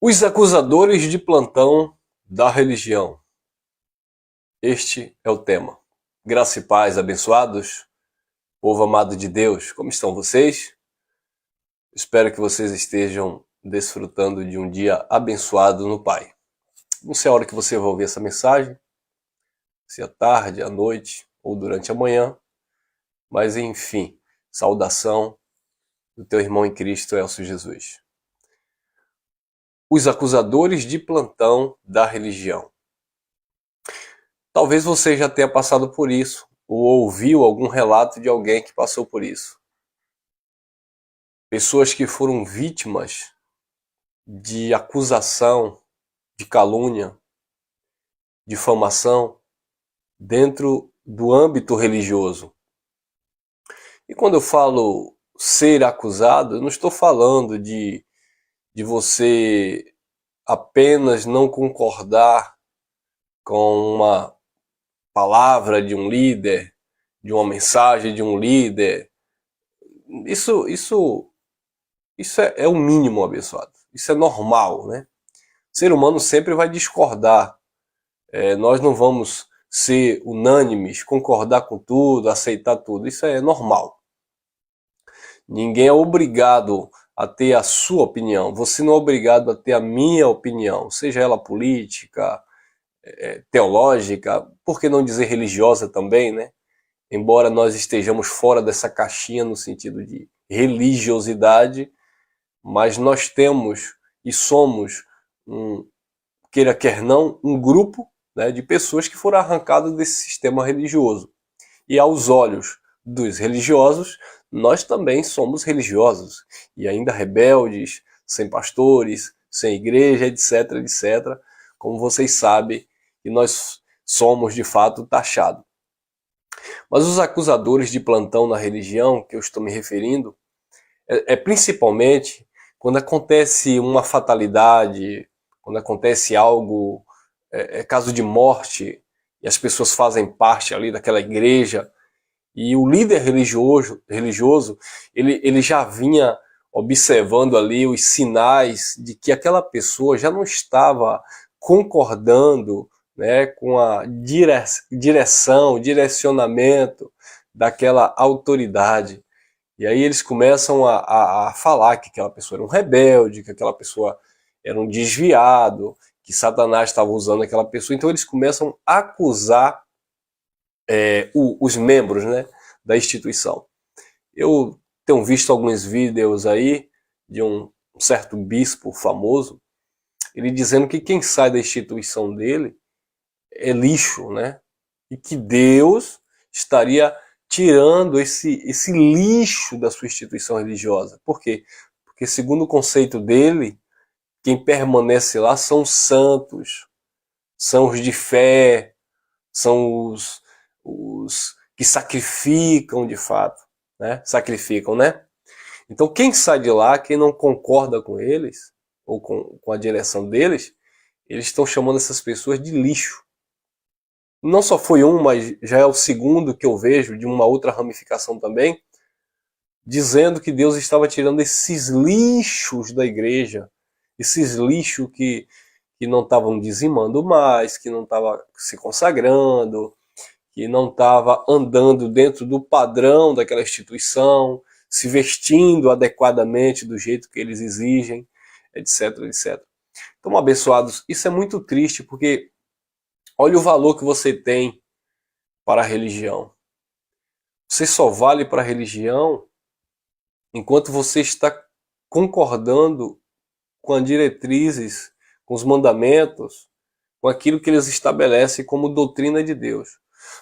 Os acusadores de plantão da religião. Este é o tema. Graça e paz, abençoados, povo amado de Deus, como estão vocês? Espero que vocês estejam desfrutando de um dia abençoado no Pai. Não sei a hora que você vai ouvir essa mensagem, se à tarde, à noite ou durante a manhã, mas enfim, saudação do teu irmão em Cristo, Elcio Jesus. Os acusadores de plantão da religião. Talvez você já tenha passado por isso, ou ouviu algum relato de alguém que passou por isso. Pessoas que foram vítimas de acusação, de calúnia, difamação, dentro do âmbito religioso. E quando eu falo ser acusado, eu não estou falando de você apenas não concordar com uma palavra de um líder, de uma mensagem de um líder. Isso é o mínimo, abençoado. Isso é normal, né? O ser humano sempre vai discordar. Nós não vamos ser unânimes, concordar com tudo, aceitar tudo. Isso é normal. Ninguém é obrigado a ter a sua opinião. Você não é obrigado a ter a minha opinião, seja ela política, teológica, por que não dizer religiosa também, né? Embora nós estejamos fora dessa caixinha no sentido de religiosidade, mas nós temos e somos, queira quer não, um grupo, né, de pessoas que foram arrancadas desse sistema religioso. E aos olhos dos religiosos, nós também somos religiosos, e ainda rebeldes, sem pastores, sem igreja, etc, etc, como vocês sabem, e nós somos de fato taxados. Mas os acusadores de plantão na religião, que eu estou me referindo, principalmente quando acontece uma fatalidade, quando acontece algo, caso de morte, e as pessoas fazem parte ali daquela igreja, e o líder religioso ele já vinha observando ali os sinais de que aquela pessoa já não estava concordando, né, com a direção, direcionamento daquela autoridade. E aí eles começam a falar que aquela pessoa era um rebelde, que aquela pessoa era um desviado, que Satanás estava usando aquela pessoa. Então eles começam a acusar os membros, né, da instituição. Eu tenho visto alguns vídeos aí de um certo bispo famoso, ele dizendo que quem sai da instituição dele é lixo, né? E que Deus estaria tirando esse lixo da sua instituição religiosa. Por quê? Porque segundo o conceito dele, quem permanece lá são os santos, são os de fé, são os que sacrificam de fato, né? Sacrificam, né? Então quem sai de lá, quem não concorda com eles, ou com a direção deles, eles estão chamando essas pessoas de lixo. Não só foi um, mas já é o segundo que eu vejo, de uma outra ramificação também, dizendo que Deus estava tirando esses lixos da igreja, esses lixos que não estavam dizimando mais, que não estavam se consagrando, que não estava andando dentro do padrão daquela instituição, se vestindo adequadamente do jeito que eles exigem, etc, etc. Então, abençoados, isso é muito triste, porque olha o valor que você tem para a religião. Você só vale para a religião enquanto você está concordando com as diretrizes, com os mandamentos, com aquilo que eles estabelecem como doutrina de Deus.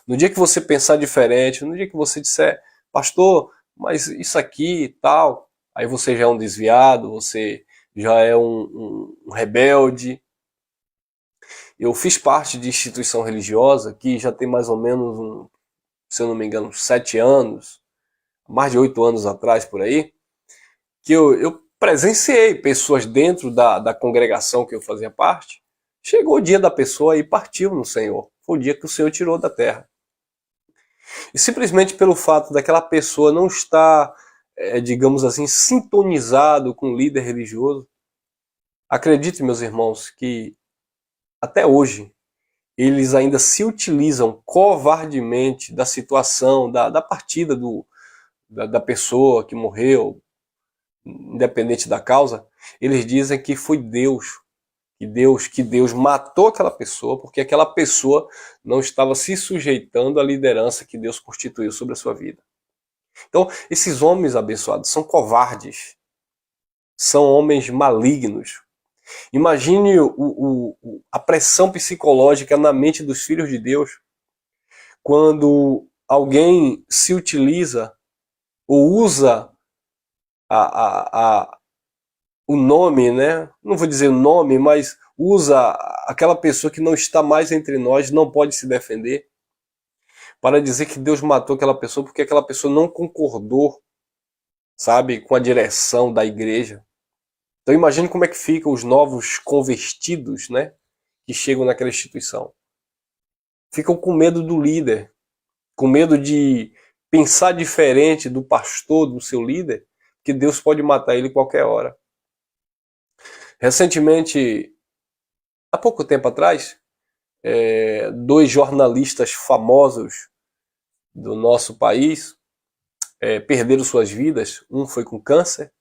No dia que você pensar diferente, no dia que você disser, pastor, mas isso aqui e tal, aí você já é um desviado, você já é um rebelde. Eu fiz parte de instituição religiosa que já tem mais ou menos, se eu não me engano, 7 anos, mais de 8 anos atrás por aí, que eu presenciei pessoas dentro da congregação que eu fazia parte. Chegou o dia da pessoa e partiu no Senhor. Foi o dia que o Senhor tirou da terra. E simplesmente pelo fato daquela pessoa não estar, digamos assim, sintonizado com o líder religioso, Acredite, meus irmãos, que até hoje eles ainda se utilizam covardemente da situação, da partida da pessoa que morreu, independente da causa. Eles dizem que foi Deus matou aquela pessoa porque aquela pessoa não estava se sujeitando à liderança que Deus constituiu sobre a sua vida. Então, esses homens abençoados são covardes, são homens malignos. Imagine a pressão psicológica na mente dos filhos de Deus quando alguém se utiliza ou usa o nome, né? Não vou dizer o nome, mas usa aquela pessoa que não está mais entre nós, não pode se defender, para dizer que Deus matou aquela pessoa porque aquela pessoa não concordou, sabe, com a direção da igreja. Então imagine como é que ficam os novos convertidos, né, que chegam naquela instituição. Ficam com medo do líder, com medo de pensar diferente do pastor, do seu líder, que Deus pode matar ele qualquer hora. Recentemente, há pouco tempo atrás, dois jornalistas famosos do nosso país perderam suas vidas. Um foi com câncer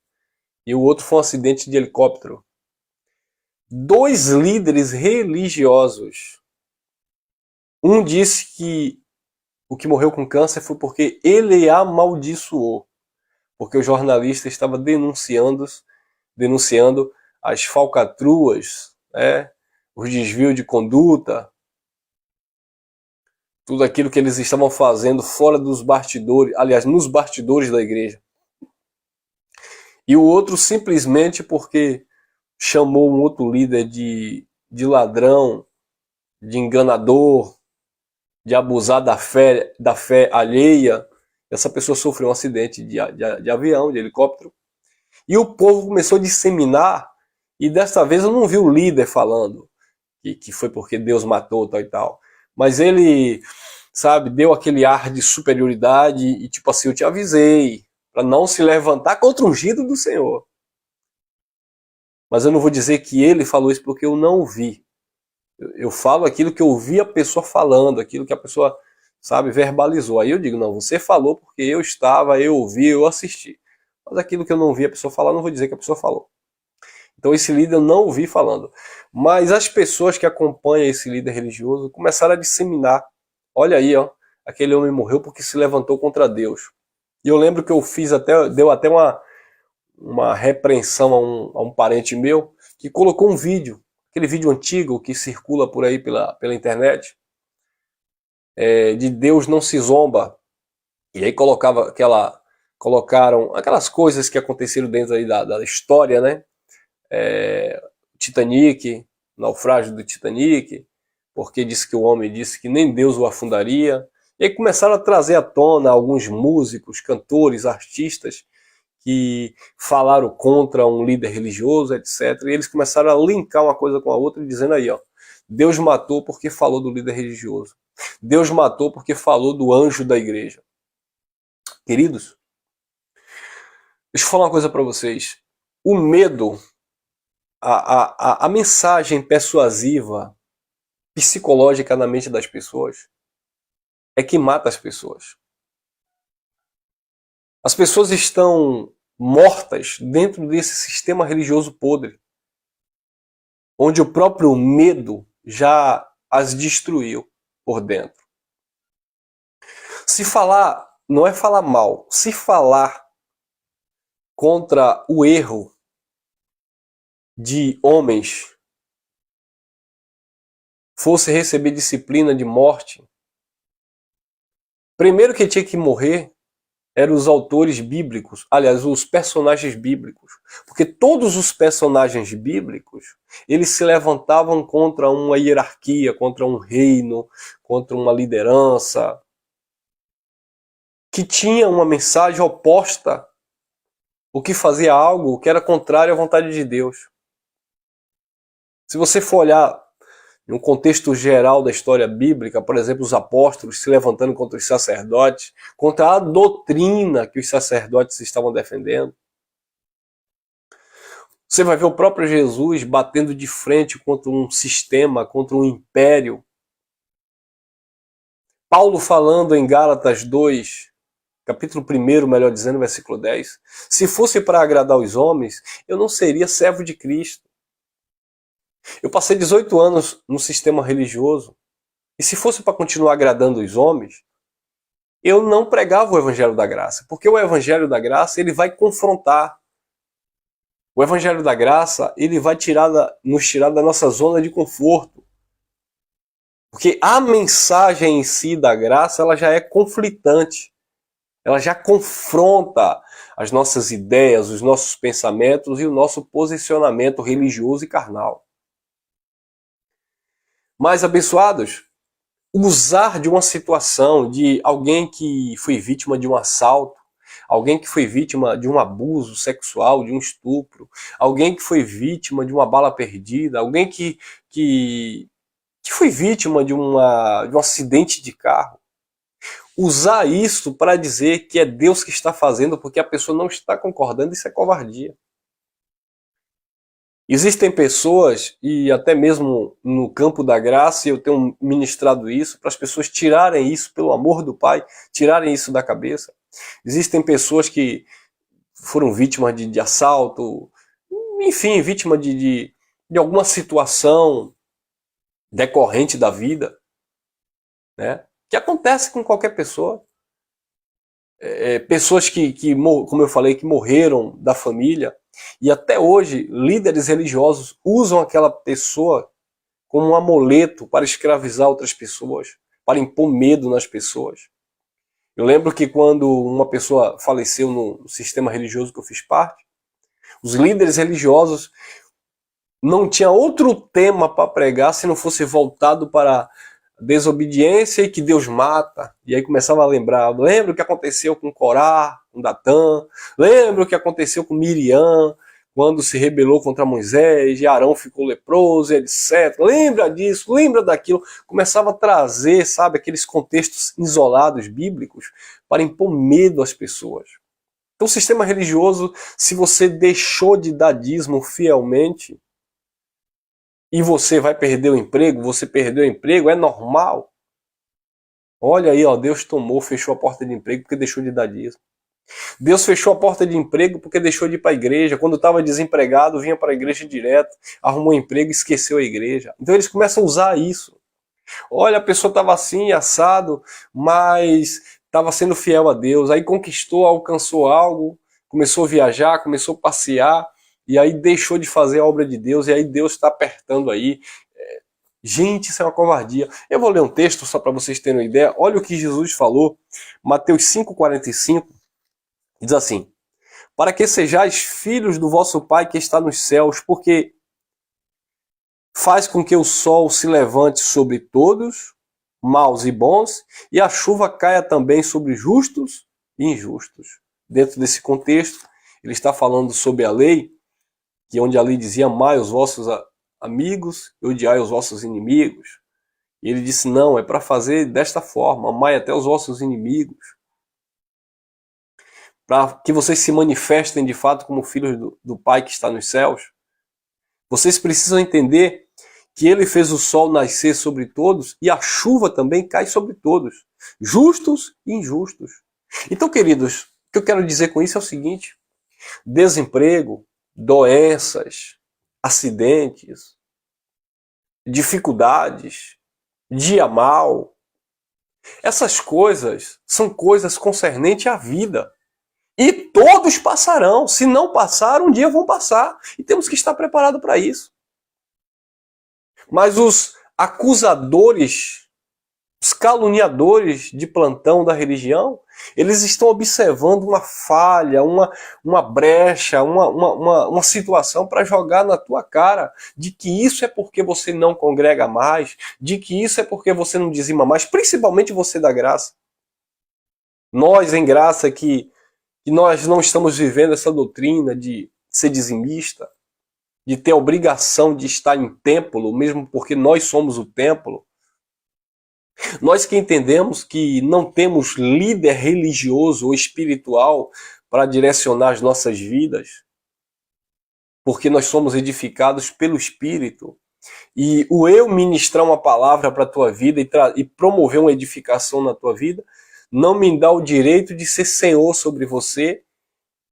e o outro foi um acidente de helicóptero. Dois líderes religiosos. Um disse que o que morreu com câncer foi porque ele amaldiçoou, porque o jornalista estava denunciando as falcatruas, os desvios de conduta, tudo aquilo que eles estavam fazendo fora dos bastidores, aliás, nos bastidores da igreja. E o outro simplesmente porque chamou um outro líder de ladrão, de enganador, de abusar da fé alheia. Essa pessoa sofreu um acidente de avião, de helicóptero. E o povo começou a disseminar, e dessa vez eu não vi o líder falando que foi porque Deus matou, tal e tal. Mas ele, sabe, deu aquele ar de superioridade e tipo assim, eu te avisei, para não se levantar contra o ungido do Senhor. Mas eu não vou dizer que ele falou isso porque eu não vi. Eu falo aquilo que eu vi a pessoa falando, aquilo que a pessoa, sabe, verbalizou. Aí eu digo, não, você falou porque eu estava, eu ouvi, eu assisti. Mas aquilo que eu não vi a pessoa falar, não vou dizer que a pessoa falou. Então esse líder eu não ouvi falando. Mas as pessoas que acompanham esse líder religioso começaram a disseminar. Olha aí, ó, aquele homem morreu porque se levantou contra Deus. E eu lembro que eu deu até uma repreensão a um parente meu que colocou um vídeo, aquele vídeo antigo que circula por aí pela internet, de Deus não se zomba. E aí colocaram aquelas coisas que aconteceram dentro aí da história, né? Titanic, naufrágio do Titanic, porque disse que o homem disse que nem Deus o afundaria. E aí começaram a trazer à tona alguns músicos, cantores, artistas que falaram contra um líder religioso, etc. E eles começaram a linkar uma coisa com a outra, dizendo aí, ó, Deus matou porque falou do líder religioso. Deus matou porque falou do anjo da igreja. Queridos, deixa eu falar uma coisa para vocês. O medo, a mensagem persuasiva, psicológica na mente das pessoas, é que mata as pessoas. As pessoas estão mortas dentro desse sistema religioso podre, onde o próprio medo já as destruiu por dentro. Se falar, não é falar mal, se falar contra o erro de homens fosse receber disciplina de morte, primeiro que tinha que morrer eram os autores bíblicos, aliás, os personagens bíblicos. Porque todos os personagens bíblicos, eles se levantavam contra uma hierarquia, contra um reino, contra uma liderança, que tinha uma mensagem oposta, o que fazia algo que era contrário à vontade de Deus. Se você for olhar em um contexto geral da história bíblica, por exemplo, os apóstolos se levantando contra os sacerdotes, contra a doutrina que os sacerdotes estavam defendendo. Você vai ver o próprio Jesus batendo de frente contra um sistema, contra um império. Paulo falando em Gálatas 2, capítulo 1, melhor dizendo, versículo 10. Se fosse para agradar os homens, eu não seria servo de Cristo. Eu passei 18 anos no sistema religioso. E se fosse para continuar agradando os homens, eu não pregava o Evangelho da Graça. Porque o Evangelho da Graça, ele vai confrontar. O Evangelho da Graça, ele vai nos tirar da nossa zona de conforto. Porque a mensagem em si da graça, ela já é conflitante. Ela já confronta as nossas ideias, os nossos pensamentos e o nosso posicionamento religioso e carnal. Mas, abençoados, usar de uma situação de alguém que foi vítima de um assalto, alguém que foi vítima de um abuso sexual, de um estupro, alguém que foi vítima de uma bala perdida, alguém que foi vítima de um acidente de carro. Usar isso para dizer que é Deus que está fazendo porque a pessoa não está concordando, isso é covardia. Existem pessoas, e até mesmo no campo da graça, eu tenho ministrado isso, para as pessoas tirarem isso, pelo amor do Pai, tirarem isso da cabeça. Existem pessoas que foram vítimas de assalto, enfim, vítima de alguma situação decorrente da vida, né? Que acontece com qualquer pessoa. Pessoas que, como eu falei, que morreram da família, e até hoje líderes religiosos usam aquela pessoa como um amuleto para escravizar outras pessoas, para impor medo nas pessoas. Eu lembro que quando uma pessoa faleceu no sistema religioso que eu fiz parte, os líderes religiosos não tinham outro tema para pregar se não fosse voltado para desobediência e que Deus mata. E aí começava a lembrar, lembra o que aconteceu com Corá, com Datã, lembra o que aconteceu com Miriam, quando se rebelou contra Moisés, e Arão ficou leproso, etc. Lembra disso, lembra daquilo. Começava a trazer, sabe, aqueles contextos isolados bíblicos para impor medo às pessoas. Então o sistema religioso, se você deixou de dar dízimo fielmente, e você vai perder o emprego, você perdeu o emprego, é normal. Olha aí, ó, Deus fechou a porta de emprego porque deixou de dar dízimo. Deus fechou a porta de emprego porque deixou de ir para a igreja. Quando estava desempregado, vinha para a igreja direto, arrumou um emprego e esqueceu a igreja. Então eles começam a usar isso. Olha, a pessoa estava assim, assado, mas estava sendo fiel a Deus. Aí conquistou, alcançou algo, começou a viajar, começou a passear, e aí deixou de fazer a obra de Deus, e aí Deus está apertando aí. Gente, isso é uma covardia. Eu vou ler um texto só para vocês terem uma ideia. Olha o que Jesus falou, Mateus 5,45, diz assim: para que sejais filhos do vosso Pai que está nos céus, porque faz com que o sol se levante sobre todos, maus e bons, e a chuva caia também sobre justos e injustos. Dentro desse contexto, ele está falando sobre a lei, que onde a lei dizia: amai os vossos amigos e odiai os vossos inimigos. E ele disse: não, é para fazer desta forma, amai até os vossos inimigos, para que vocês se manifestem de fato como filhos do Pai que está nos céus. Vocês precisam entender que ele fez o sol nascer sobre todos e a chuva também cai sobre todos, justos e injustos. Então, queridos, o que eu quero dizer com isso é o seguinte: desemprego, doenças, acidentes, dificuldades, dia mal, essas coisas são coisas concernentes à vida. E todos passarão. Se não passaram, um dia vão passar. E temos que estar preparados para isso. Mas os acusadores, os caluniadores de plantão da religião, eles estão observando uma falha, uma brecha, uma situação para jogar na tua cara de que isso é porque você não congrega mais, de que isso é porque você não dizima mais, principalmente você da graça. Nós em graça que nós não estamos vivendo essa doutrina de ser dizimista, de ter a obrigação de estar em templo, mesmo porque nós somos o templo. Nós que entendemos que não temos líder religioso ou espiritual para direcionar as nossas vidas. porque nós somos edificados pelo Espírito. E o eu ministrar uma palavra para a tua vida e promover uma edificação na tua vida, não me dá o direito de ser senhor sobre você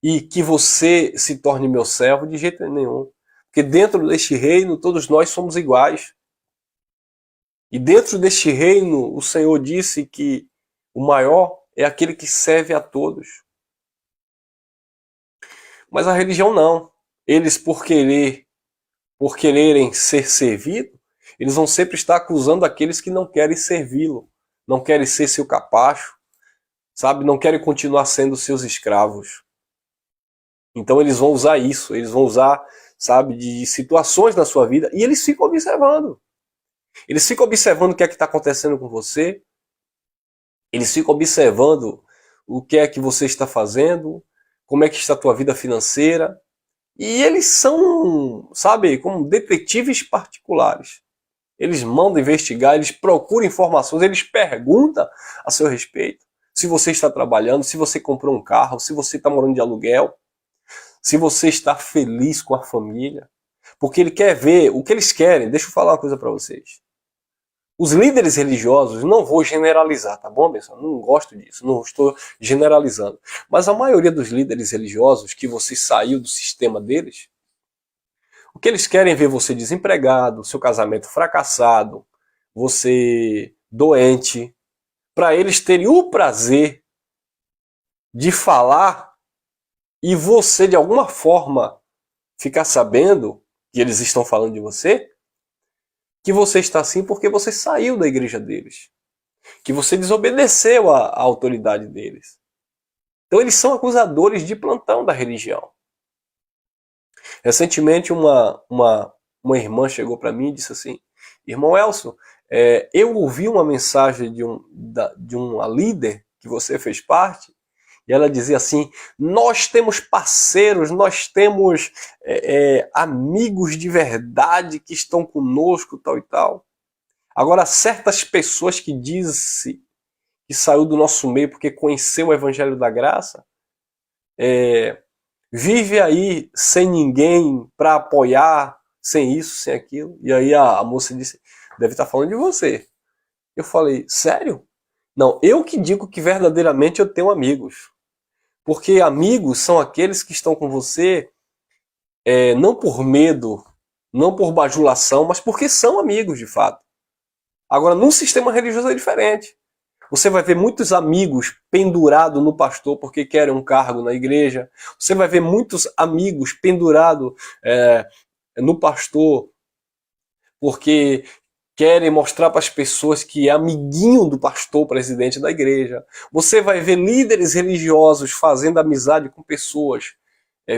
e que você se torne meu servo de jeito nenhum. Porque dentro deste reino, todos nós somos iguais. E dentro deste reino, o Senhor disse que o maior é aquele que serve a todos. Mas a religião não. Eles, por quererem ser servidos, eles vão sempre estar acusando aqueles que não querem servi-lo, não querem ser seu capacho, sabe? Não querem continuar sendo seus escravos. Então eles vão usar isso, eles vão usar, sabe, de situações na sua vida e eles ficam observando. Eles ficam observando o que é que está acontecendo com você, eles ficam observando o que é que você está fazendo, como é que está a tua vida financeira. E eles são, sabe, como detetives particulares. Eles mandam investigar, eles procuram informações, eles perguntam a seu respeito. Se você está trabalhando, se você comprou um carro, se você está morando de aluguel, se você está feliz com a família. Porque ele quer ver o que eles querem. Deixa eu falar uma coisa para vocês. Os líderes religiosos, não vou generalizar, tá bom, pessoal? Não gosto disso, não estou generalizando. Mas a maioria dos líderes religiosos que você saiu do sistema deles, o que eles querem é ver você desempregado, seu casamento fracassado, você doente, para eles terem o prazer de falar e você, de alguma forma, ficar sabendo que eles estão falando de você, que você está assim porque você saiu da igreja deles, que você desobedeceu à autoridade deles. Então eles são acusadores de plantão da religião. Recentemente uma irmã chegou para mim e disse assim: irmão Elcio, eu ouvi uma mensagem de uma líder que você fez parte, e ela dizia assim: nós temos parceiros, nós temos amigos de verdade que estão conosco, tal e tal. Agora, certas pessoas que dizem que saiu do nosso meio porque conheceu o Evangelho da Graça, vive aí sem ninguém para apoiar, sem isso, sem aquilo. E aí a moça disse: deve estar falando de você. Eu falei: sério? Não, eu que digo que verdadeiramente eu tenho amigos. Porque amigos são aqueles que estão com você não por medo, não por bajulação, mas porque são amigos de fato. Agora, num sistema religioso é diferente. Você vai ver muitos amigos pendurados no pastor porque querem um cargo na igreja. Você vai ver muitos amigos pendurados no pastor porque querem mostrar para as pessoas que é amiguinho do pastor, presidente da igreja. Você vai ver líderes religiosos fazendo amizade com pessoas,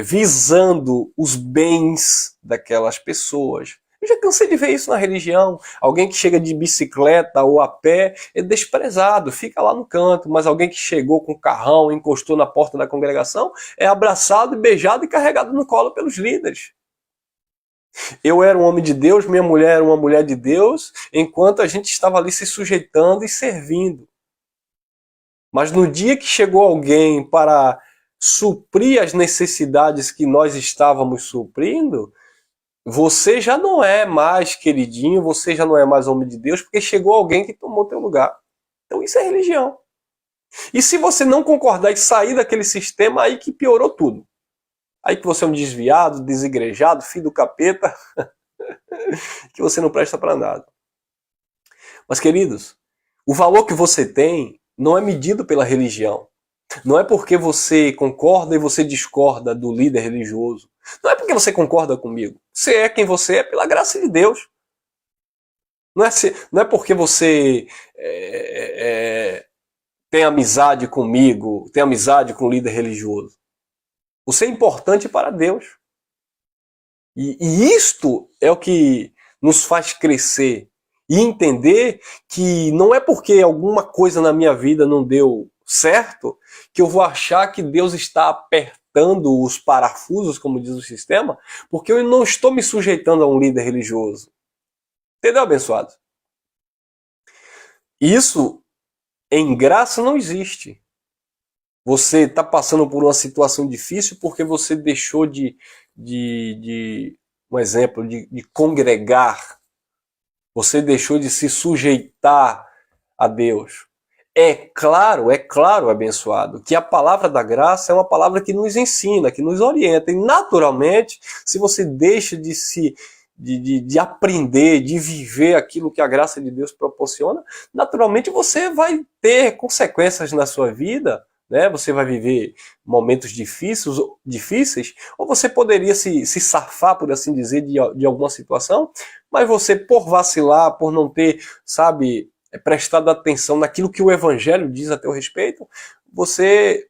visando os bens daquelas pessoas. Eu já cansei de ver isso na religião. Alguém que chega de bicicleta ou a pé é desprezado, fica lá no canto. Mas alguém que chegou com carrão, encostou na porta da congregação, é abraçado, beijado e carregado no colo pelos líderes. Eu era um homem de Deus, minha mulher era uma mulher de Deus, enquanto a gente estava ali se sujeitando e servindo. Mas no dia que chegou alguém para suprir as necessidades que nós estávamos suprindo, você já não é mais queridinho, você já não é mais homem de Deus, porque chegou alguém que tomou teu lugar. Então isso é religião. E se você não concordar e sair daquele sistema, aí que piorou tudo. Aí que você é um desviado, desigrejado, filho do capeta, que você não presta para nada. Mas, queridos, o valor que você tem não é medido pela religião. Não é porque você concorda e você discorda do líder religioso. Não é porque você concorda comigo. Você é quem você é pela graça de Deus. Não é porque você tem amizade comigo, tem amizade com o líder religioso. Você é importante para Deus. E isto é o que nos faz crescer e entender que não é porque alguma coisa na minha vida não deu certo que eu vou achar que Deus está apertando os parafusos, como diz o sistema, porque eu não estou me sujeitando a um líder religioso. Entendeu, abençoado? Isso em graça não existe. Você está passando por uma situação difícil porque você deixou de um exemplo, de congregar, você deixou de se sujeitar a Deus. É claro, abençoado, que a palavra da graça é uma palavra que nos ensina, que nos orienta. E naturalmente, se você deixa de aprender, de viver aquilo que a graça de Deus proporciona, naturalmente você vai ter consequências na sua vida, né? Você vai viver momentos difíceis, ou você poderia se safar, por assim dizer, de alguma situação, mas você, por vacilar, por não ter, sabe, prestado atenção naquilo que o Evangelho diz a teu respeito, você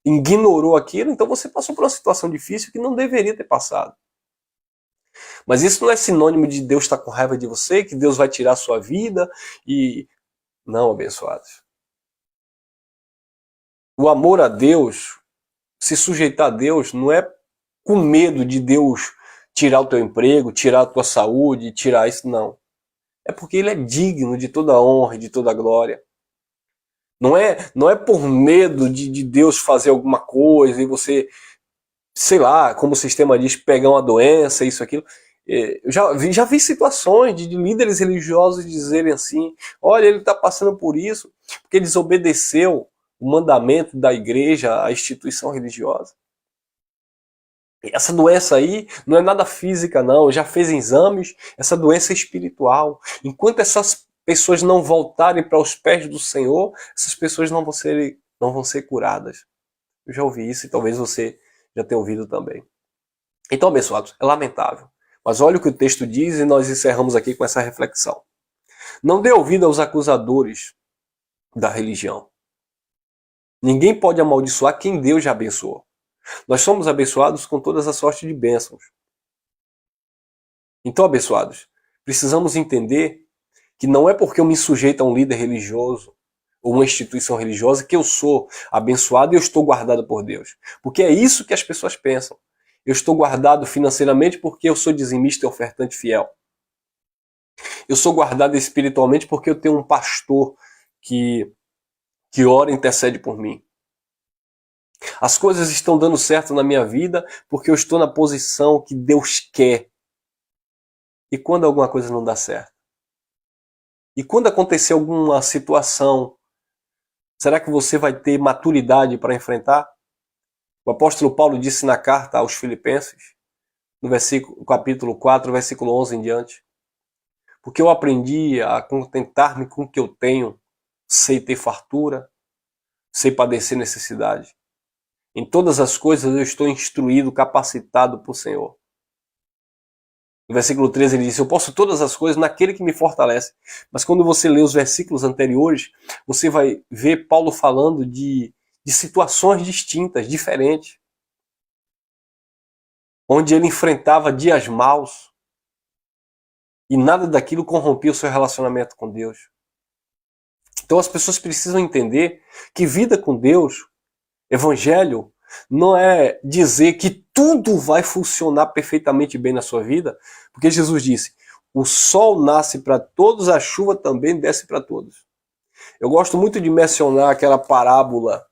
ignorou aquilo, então você passou por uma situação difícil que não deveria ter passado. Mas isso não é sinônimo de Deus estar com raiva de você, que Deus vai tirar a sua vida e... Não, abençoados. O amor a Deus, se sujeitar a Deus, não é com medo de Deus tirar o teu emprego, tirar a tua saúde, tirar isso, não. É porque Ele é digno de toda a honra e de toda a glória. Não é por medo de Deus fazer alguma coisa e você, sei lá, como o sistema diz, pegar uma doença, isso, aquilo. Eu já vi situações de líderes religiosos dizerem assim, olha, ele está passando por isso porque desobedeceu o mandamento da igreja, a instituição religiosa. Essa doença aí não é nada física, não. Já fez exames, essa doença é espiritual. Enquanto essas pessoas não voltarem para os pés do Senhor, essas pessoas não vão ser curadas. Eu já ouvi isso e talvez você já tenha ouvido também. Então, abençoados, é lamentável. Mas olha o que o texto diz e nós encerramos aqui com essa reflexão. Não dê ouvido aos acusadores da religião. Ninguém pode amaldiçoar quem Deus já abençoou. Nós somos abençoados com todas as sortes de bênçãos. Então, abençoados, precisamos entender que não é porque eu me sujeito a um líder religioso ou uma instituição religiosa que eu sou abençoado e eu estou guardado por Deus. Porque é isso que as pessoas pensam. Eu estou guardado financeiramente porque eu sou dizimista e ofertante fiel. Eu sou guardado espiritualmente porque eu tenho um pastor que ora e intercede por mim. As coisas estão dando certo na minha vida porque eu estou na posição que Deus quer. E quando alguma coisa não dá certo? E quando acontecer alguma situação, será que você vai ter maturidade para enfrentar? O apóstolo Paulo disse na carta aos Filipenses, no capítulo 4, versículo 11 em diante. Porque eu aprendi a contentar-me com o que eu tenho, sei ter fartura, sei padecer necessidade. Em todas as coisas eu estou instruído, capacitado por Senhor. No versículo 13 ele disse, eu posso todas as coisas naquele que me fortalece. Mas quando você lê os versículos anteriores, você vai ver Paulo falando de situações distintas, diferentes. Onde ele enfrentava dias maus. E nada daquilo corrompia o seu relacionamento com Deus. Então as pessoas precisam entender que vida com Deus, evangelho, não é dizer que tudo vai funcionar perfeitamente bem na sua vida, porque Jesus disse, o sol nasce para todos, a chuva também desce para todos. Eu gosto muito de mencionar aquela parábola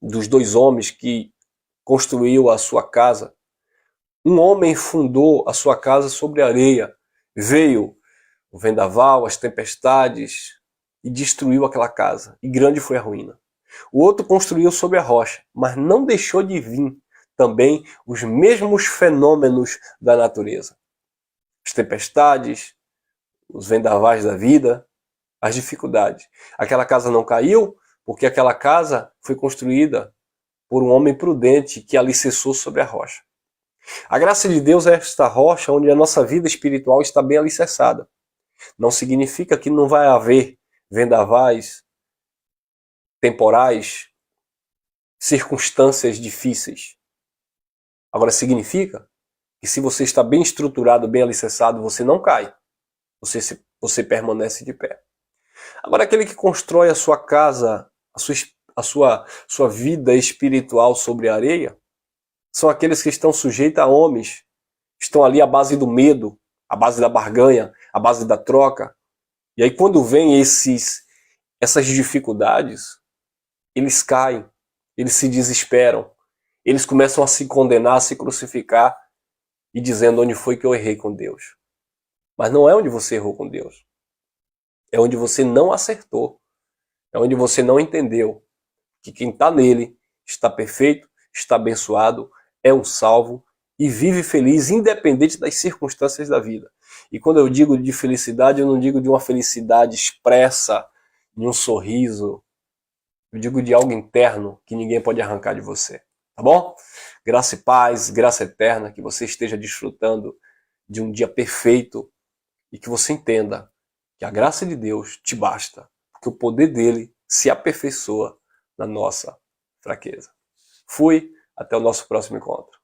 dos dois homens que construiu a sua casa. Um homem fundou a sua casa sobre areia, veio o vendaval, as tempestades e destruiu aquela casa, e grande foi a ruína. O outro construiu sobre a rocha, mas não deixou de vir também os mesmos fenômenos da natureza. As tempestades, os vendavais da vida, as dificuldades. Aquela casa não caiu porque aquela casa foi construída por um homem prudente que alicerçou sobre a rocha. A graça de Deus é esta rocha onde a nossa vida espiritual está bem alicerçada. Não significa que não vai haver vendavais, temporais, circunstâncias difíceis. Agora significa que se você está bem estruturado, bem alicerçado, você não cai. Você permanece de pé. Agora aquele que constrói a sua casa, a sua vida espiritual sobre a areia, são aqueles que estão sujeitos a homens, estão ali à base do medo, à base da barganha, à base da troca. E aí quando vem essas dificuldades, eles caem, eles se desesperam, eles começam a se condenar, a se crucificar e dizendo onde foi que eu errei com Deus. Mas não é onde você errou com Deus. É onde você não acertou. É onde você não entendeu que quem está nele está perfeito, está abençoado, é um salvo e vive feliz independente das circunstâncias da vida. E quando eu digo de felicidade, eu não digo de uma felicidade expressa em um sorriso. Eu digo de algo interno que ninguém pode arrancar de você. Tá bom? Graça e paz, graça eterna, que você esteja desfrutando de um dia perfeito e que você entenda que a graça de Deus te basta, porque o poder dele se aperfeiçoa na nossa fraqueza. Fui, até o nosso próximo encontro.